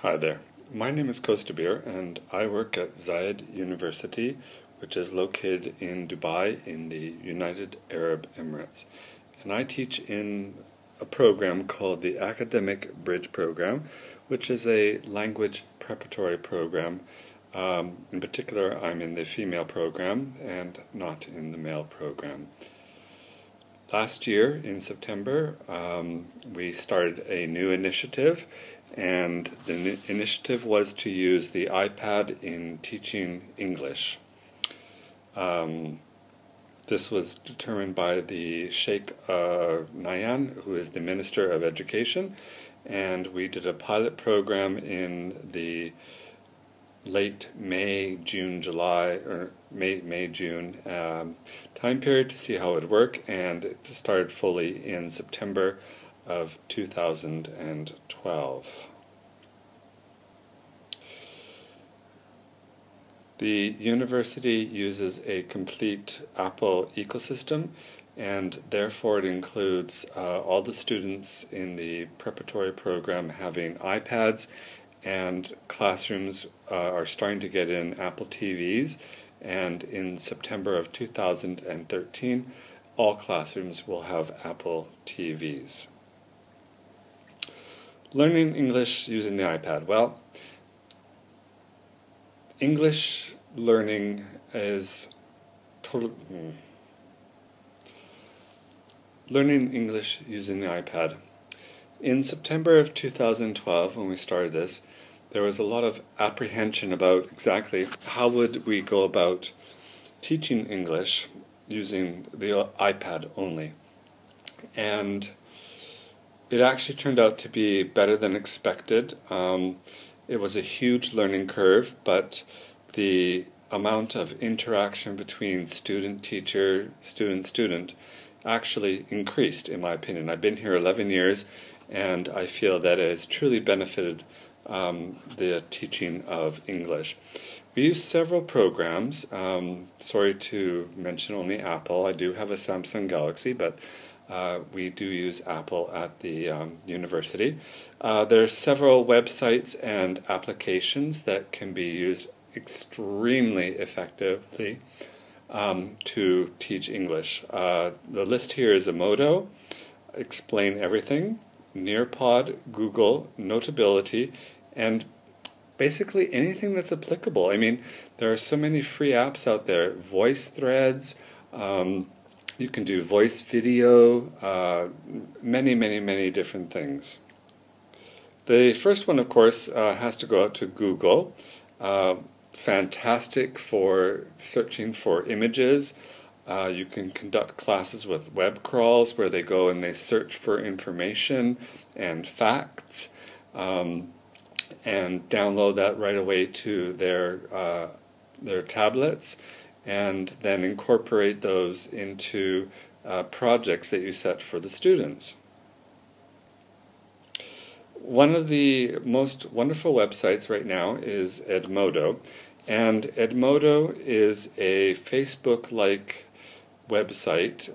Hi there. My name is Koos de Beer, and I work at Zayed University, which is located in Dubai in the United Arab Emirates. And I teach in a program called the Academic Bridge Program, which is a language preparatory program. In particular, I'm in the female program and not in the male program. Last year, in September, we started a new initiative, and the initiative was to use the iPad in teaching English. This was determined by the Sheikh Nayan, who is the Minister of Education, and we did a pilot program in the late May, June, July, or May, June time period to see how it would work, and it started fully in September of 2012. The university uses a complete Apple ecosystem, and therefore it includes all the students in the preparatory program having iPads, and classrooms are starting to get in Apple TVs, and in September of 2013 all classrooms will have Apple TVs. Learning English using the iPad. Well, English learning is learning English using the iPad. In September of 2012, when we started this, there was a lot of apprehension about exactly how would we go about teaching English using the iPad only. And it actually turned out to be better than expected. It was a huge learning curve, but the amount of interaction between student-teacher, student-student actually increased, in my opinion. I've been here 11 years, and I feel that it has truly benefited the teaching of English. We use several programs. Sorry to mention only Apple. I do have a Samsung Galaxy, but we do use Apple at the university. There are several websites and applications that can be used extremely effectively to teach English. The list here is Emodo, Explain Everything, Nearpod, Google, Notability, and basically anything that's applicable. I mean, there are so many free apps out there. Voice threads, you can do voice video, many different things. The first one, of course, has to go out to Google. Fantastic for searching for images. You can conduct classes with web crawls where they go and they search for information and facts, and download that right away to their tablets, and then incorporate those into projects that you set for the students. One of the most wonderful websites right now is Edmodo, and Edmodo is a Facebook-like website,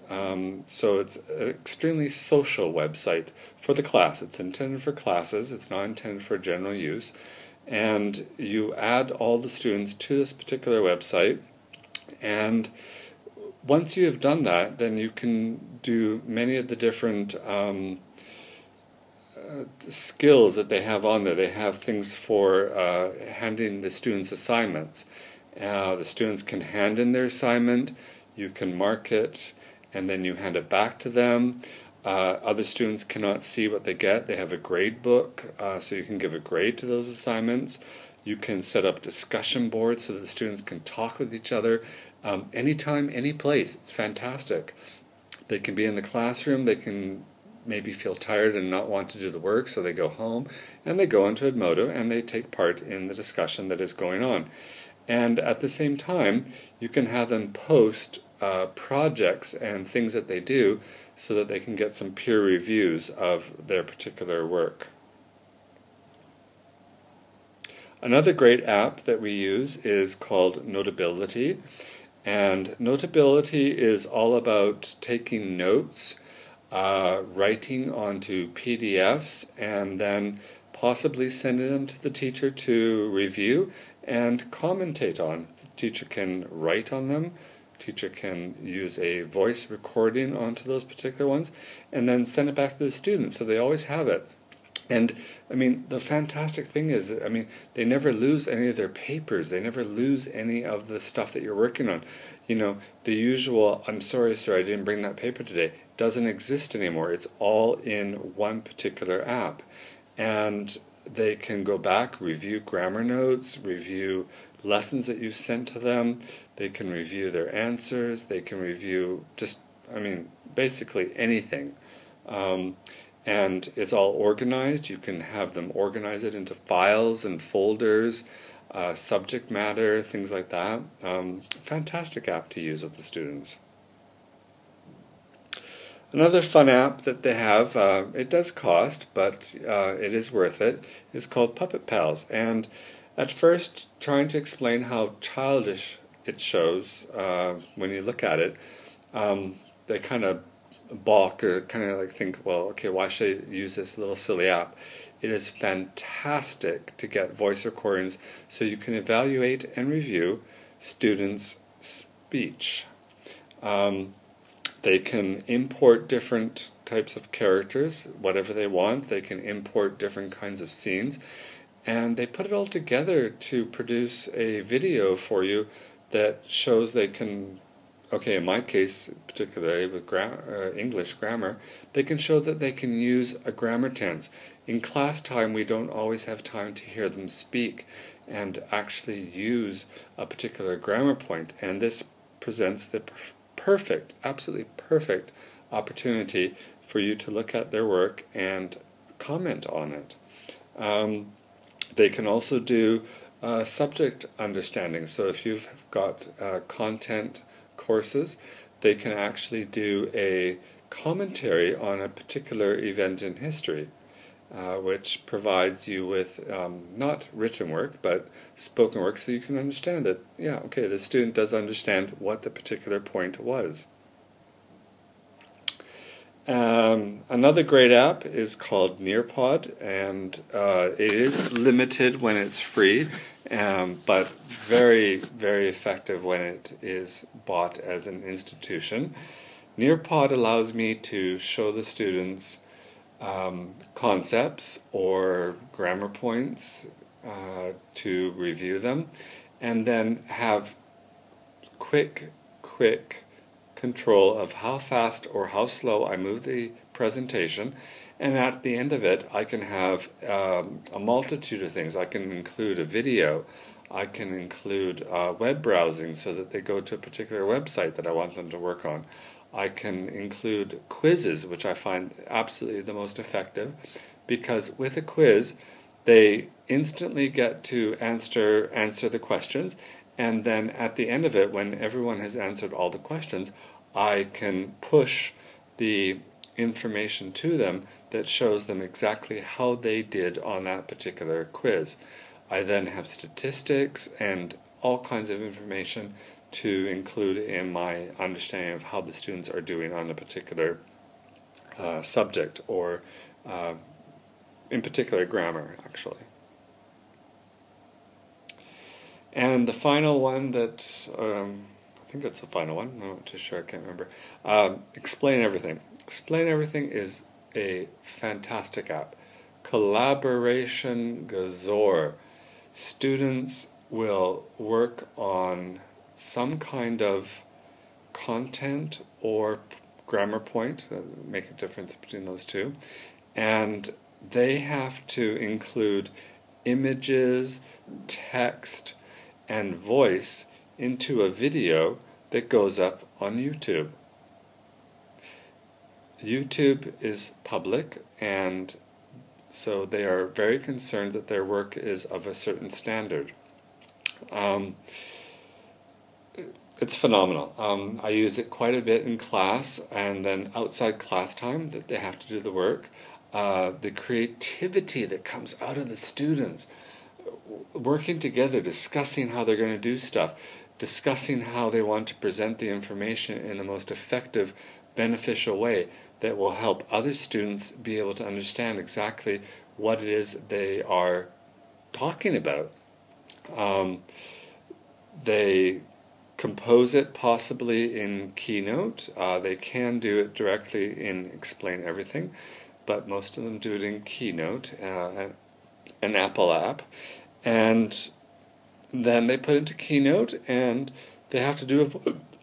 so it's an extremely social website for the class. It's intended for classes, it's not intended for general use, and you add all the students to this particular website, and once you have done that, then you can do many of the different skills that they have on there. They have things for handing the students assignments. The students can hand in their assignment, you can mark it, and then you hand it back to them. Other students cannot see what they get. They have a grade book, so you can give a grade to those assignments. You can set up discussion boards so that the students can talk with each other anytime, any place. It's fantastic. They can be in the classroom, they can maybe feel tired and not want to do the work, so they go home and they go into Edmodo and they take part in the discussion that is going on. And at the same time, you can have them post projects and things that they do so that they can get some peer reviews of their particular work. Another great app that we use is called Notability, and Notability is all about taking notes, writing onto PDFs, and then possibly sending them to the teacher to review and commentate on. The teacher can write on them. Teacher can use a voice recording onto those particular ones and then send it back to the students, so they always have it. And I mean, the fantastic thing is, I mean, they never lose any of their papers. They never lose any of the stuff that you're working on. You know, the usual, "I'm sorry, sir, I didn't bring that paper today," doesn't exist anymore. It's all in one particular app. And they can go back, review grammar notes, review lessons that you've sent to them. They can review their answers. They can review just, I mean, basically anything. And it's all organized. You can have them organize it into files and folders, subject matter, things like that. Fantastic app to use with the students. Another fun app that they have, it does cost, but it is worth it, is called Puppet Pals. And at first, trying to explain how childish it shows when you look at it, they kind of balk or kind of like think, well, okay, why should I use this little silly app? It is fantastic to get voice recordings so you can evaluate and review students' speech. They can import different types of characters, whatever they want. They can import different kinds of scenes, and they put it all together to produce a video for you that shows they can, okay, in my case, particularly with English grammar, they can show that they can use a grammar tense. In class time, we don't always have time to hear them speak and actually use a particular grammar point, and this presents the perfect, absolutely perfect opportunity for you to look at their work and comment on it. They can also do subject understanding. So if you've got content courses, they can actually do a commentary on a particular event in history, which provides you with not written work, but spoken work, so you can understand that, yeah, okay, the student does understand what the particular point was. Another great app is called Nearpod, and it is limited when it's free, but very, very effective when it is bought as an institution. Nearpod allows me to show the students concepts or grammar points to review them, and then have quick control of how fast or how slow I move the presentation, and at the end of it I can have a multitude of things. I can include a video, I can include web browsing so that they go to a particular website that I want them to work on. I can include quizzes, which I find absolutely the most effective, because with a quiz they instantly get to answer the questions, and then at the end of it, when everyone has answered all the questions, I can push the information to them that shows them exactly how they did on that particular quiz. I then have statistics and all kinds of information to include in my understanding of how the students are doing on a particular subject, or in particular grammar, actually. And the final one that, I think that's the final one, I'm not too sure, I can't remember, Explain Everything. Explain Everything is a fantastic app. Collaboration gazore. Students will work on some kind of content or grammar point, make a difference between those two, and they have to include images, text, and voice into a video that goes up on YouTube. YouTube is public, and so they are very concerned that their work is of a certain standard. It's phenomenal. I use it quite a bit in class, and then outside class time that they have to do the work. The creativity that comes out of the students, working together, discussing how they're going to do stuff, discussing how they want to present the information in the most effective, beneficial way that will help other students be able to understand exactly what it is they are talking about. They compose it possibly in Keynote. They can do it directly in Explain Everything, but most of them do it in Keynote, an Apple app. And then they put into Keynote, and they have to do a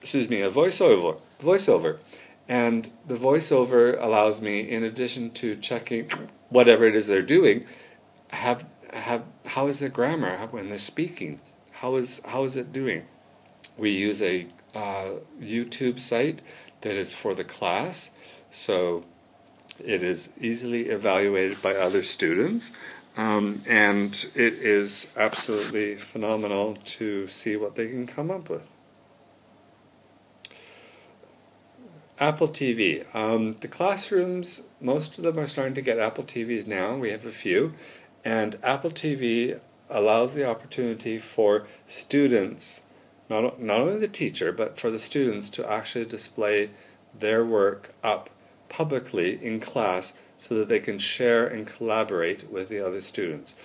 voiceover. And the voiceover allows me, in addition to checking whatever it is they're doing, how is their grammar when they're speaking? How is it doing? We use a YouTube site that is for the class, so it is easily evaluated by other students, and it is absolutely phenomenal to see what they can come up with. Apple TV. The classrooms, most of them are starting to get Apple TVs now. We have a few. And Apple TV allows the opportunity for students, not only the teacher, but for the students to actually display their work up publicly in class so that they can share and collaborate with the other students.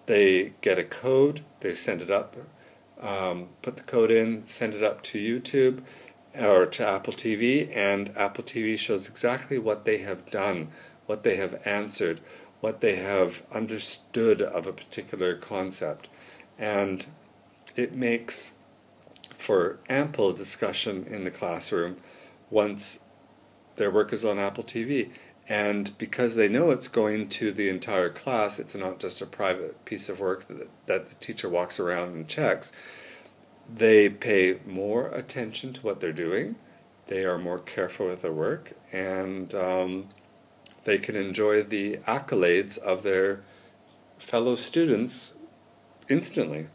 They get a code, they send it up, put the code in, send it up to YouTube or to Apple TV, and Apple TV shows exactly what they have done, what they have answered, what they have understood of a particular concept. And it makes for ample discussion in the classroom once their work is on Apple TV. And because they know it's going to the entire class, it's not just a private piece of work that the teacher walks around and checks. They pay more attention to what they're doing, they are more careful with their work, and they can enjoy the accolades of their fellow students instantly.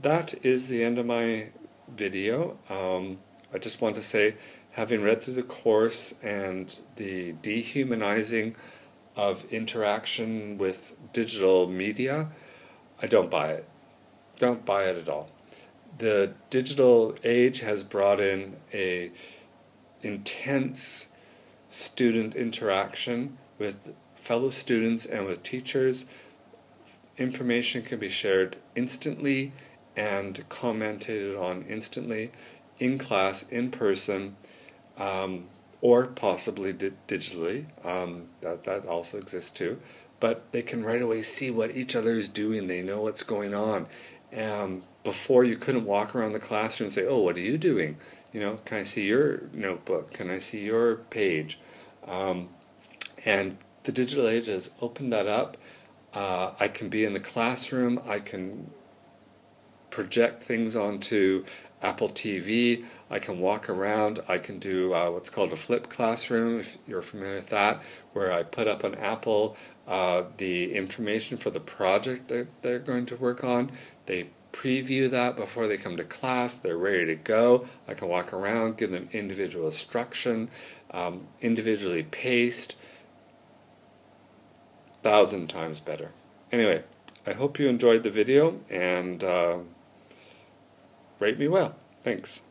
That is the end of my video. I just want to say, having read through the course and the dehumanizing of interaction with digital media, I don't buy it. Don't buy it at all. The digital age has brought in a intense student interaction with fellow students and with teachers. Information can be shared instantly and commented on instantly in class, in person, or possibly digitally. That also exists too. But they can right away see what each other is doing. They know what's going on. Before, you couldn't walk around the classroom and say, "Oh, what are you doing? You know, can I see your notebook? Can I see your page?" And the digital age has opened that up. I can be in the classroom. I can project things onto Apple TV. I can walk around. I can do what's called a flip classroom, if you're familiar with that, where I put up on Apple the information for the project that they're going to work on. They preview that before they come to class. They're ready to go. I can walk around, give them individual instruction, individually paced. 1,000 times better. Anyway, I hope you enjoyed the video, and rate me well. Thanks.